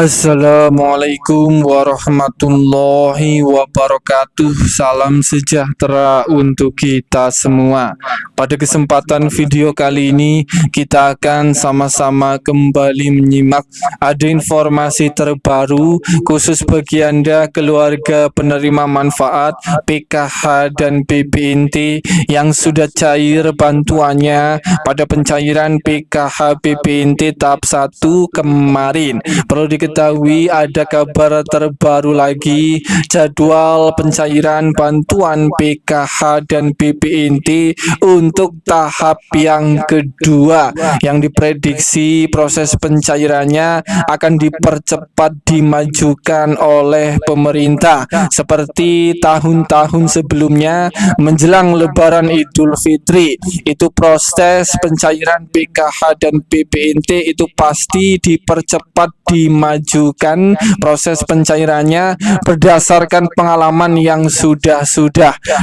Assalamualaikum warahmatullahi wabarakatuh. Salam sejahtera untuk kita semua. Pada kesempatan video kali ini kita akan sama-sama kembali menyimak ada informasi terbaru khusus bagi Anda keluarga penerima manfaat PKH dan BPNT yang sudah cair bantuannya pada pencairan PKH BPNT tahap 1 kemarin. Perlu diketahui ada kabar terbaru lagi, jadwal pencairan bantuan PKH dan BPNT untuk tahap yang kedua yang diprediksi proses pencairannya akan dipercepat dimajukan oleh pemerintah seperti tahun-tahun sebelumnya menjelang Lebaran Idul Fitri. Itu proses pencairan PKH dan BPNT itu pasti dipercepat dimajukan proses pencairannya berdasarkan pengalaman yang sudah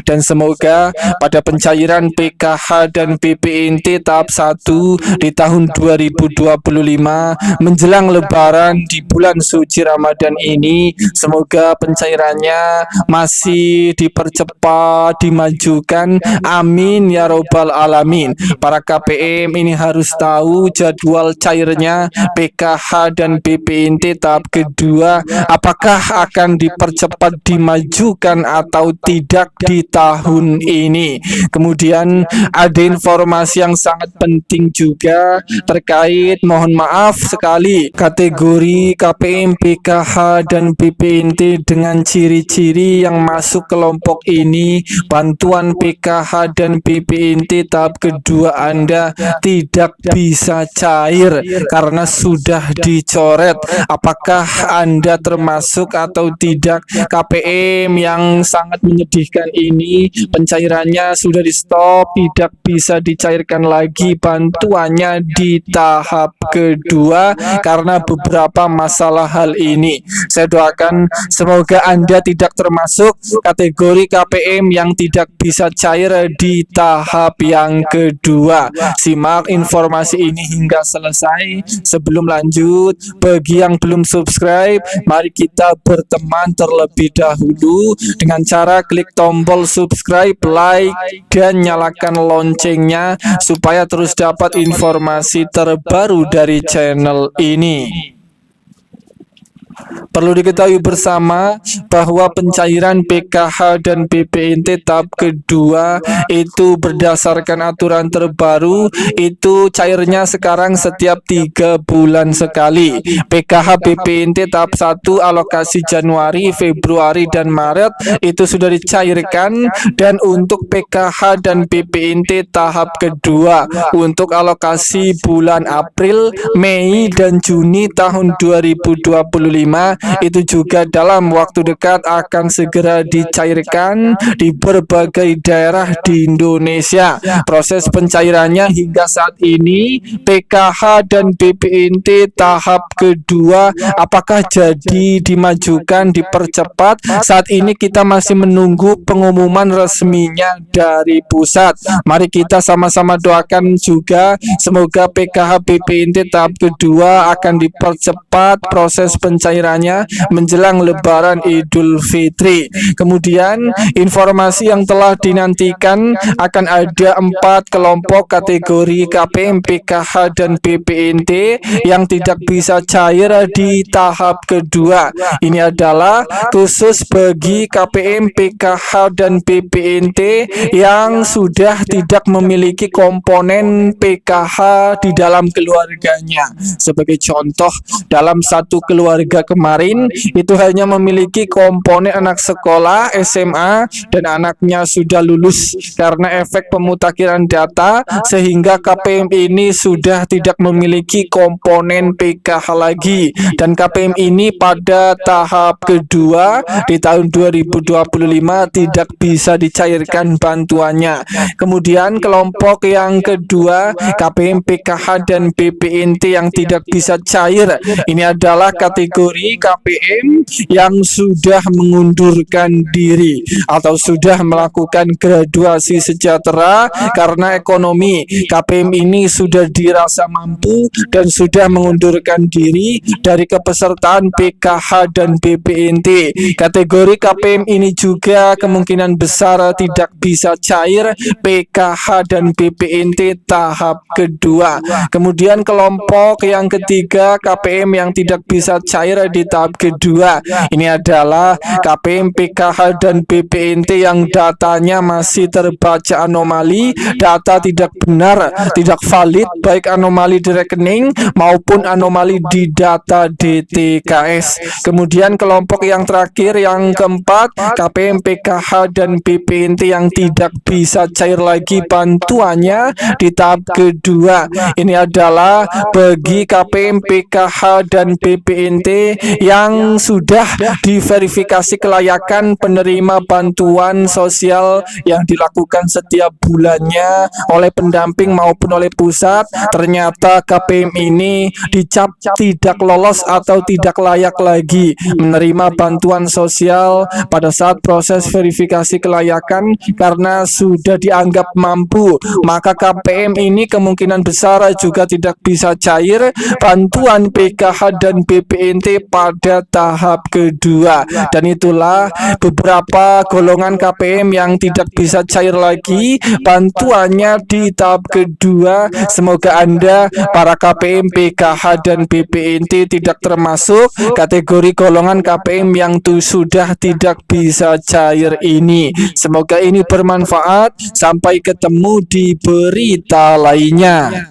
dan semoga pada pencairan PKH dan BPNT tahap 1 di tahun 2025 menjelang Lebaran di bulan suci Ramadan ini, semoga pencairannya masih dipercepat dimajukan, amin ya robbal alamin. Para KPM ini harus tahu jadwal cairnya PKH dan BPNT tahap kedua apakah akan dipercepat dimajukan atau tidak di tahun ini. Kemudian ada informasi yang sangat penting juga terkait, mohon maaf sekali, kategori KPM PKH dan BPNT dengan ciri-ciri yang masuk kelompok ini bantuan PKH dan BPNT tahap kedua Anda tidak bisa cair karena sudah dicoret. Apakah Anda termasuk atau tidak KPM yang sangat menyedihkan ini? Pencairannya sudah di stop, tidak bisa dicairkan lagi bantuannya di tahap kedua karena beberapa masalah hal ini. Saya doakan semoga Anda tidak termasuk kategori KPM yang tidak bisa cair di tahap yang kedua. Simak informasi ini hingga selesai. Sebelum lanjut, bagi yang belum subscribe, mari kita berteman terlebih dahulu dengan cara klik tombol subscribe, like, dan nyalakan loncengnya supaya terus dapat informasi terbaru dari channel ini. Perlu diketahui bersama bahwa pencairan PKH dan BPNT tahap kedua itu berdasarkan aturan terbaru, itu cairnya sekarang setiap 3 bulan sekali. PKH BPNT tahap 1 alokasi Januari, Februari, dan Maret itu sudah dicairkan, dan untuk PKH dan BPNT tahap kedua untuk alokasi bulan April, Mei, dan Juni tahun 2025 itu juga dalam waktu dekat akan segera dicairkan di berbagai daerah di Indonesia. Proses pencairannya hingga saat ini PKH dan BPNT tahap kedua apakah jadi dimajukan, dipercepat? Saat ini kita masih menunggu pengumuman resminya dari pusat. Mari kita sama-sama doakan juga semoga PKH BPNT tahap kedua akan dipercepat proses pencairannya menjelang Lebaran Idul Fitri. Kemudian informasi yang telah dinantikan akan ada 4 kelompok kategori KPM PKH dan BPNT yang tidak bisa cair di tahap kedua. Ini adalah khusus bagi KPM PKH dan BPNT yang sudah tidak memiliki komponen PKH di dalam keluarganya. Sebagai contoh, dalam satu keluarga kemarin itu hanya memiliki komponen anak sekolah SMA dan anaknya sudah lulus. Karena efek pemutakhiran data sehingga KPM ini sudah tidak memiliki komponen PKH lagi, dan KPM ini pada tahap kedua di tahun 2025 tidak bisa dicairkan bantuannya. Kemudian kelompok yang kedua KPM PKH dan BPNT yang tidak bisa cair, ini adalah kategori kategori KPM yang sudah mengundurkan diri atau sudah melakukan graduasi sejahtera karena ekonomi. KPM ini sudah dirasa mampu dan sudah mengundurkan diri dari kepesertaan PKH dan BPNT. Kategori KPM ini juga kemungkinan besar tidak bisa cair PKH dan BPNT tahap kedua. Kemudian kelompok yang ketiga KPM yang tidak bisa cair di tahap kedua, ini adalah KPM, PKH dan BPNT yang datanya masih terbaca anomali, data tidak benar, tidak valid, baik anomali di rekening maupun anomali di data DTKS. Kemudian kelompok yang terakhir yang keempat, KPM, PKH dan BPNT yang tidak bisa cair lagi bantuannya di tahap kedua. Ini adalah bagi KPM, PKH dan BPNT yang sudah diverifikasi kelayakan penerima bantuan sosial yang dilakukan setiap bulannya oleh pendamping maupun oleh pusat. Ternyata KPM ini dicap tidak lolos atau tidak layak lagi menerima bantuan sosial pada saat proses verifikasi kelayakan karena sudah dianggap mampu. Maka KPM ini kemungkinan besar juga tidak bisa cair bantuan PKH dan BPNT pada tahap kedua. Dan itulah beberapa golongan KPM yang tidak bisa cair lagi bantuannya di tahap kedua. Semoga Anda para KPM, PKH dan BPNT tidak termasuk kategori golongan KPM yang sudah tidak bisa cair ini. Semoga ini bermanfaat. Sampai ketemu di berita lainnya.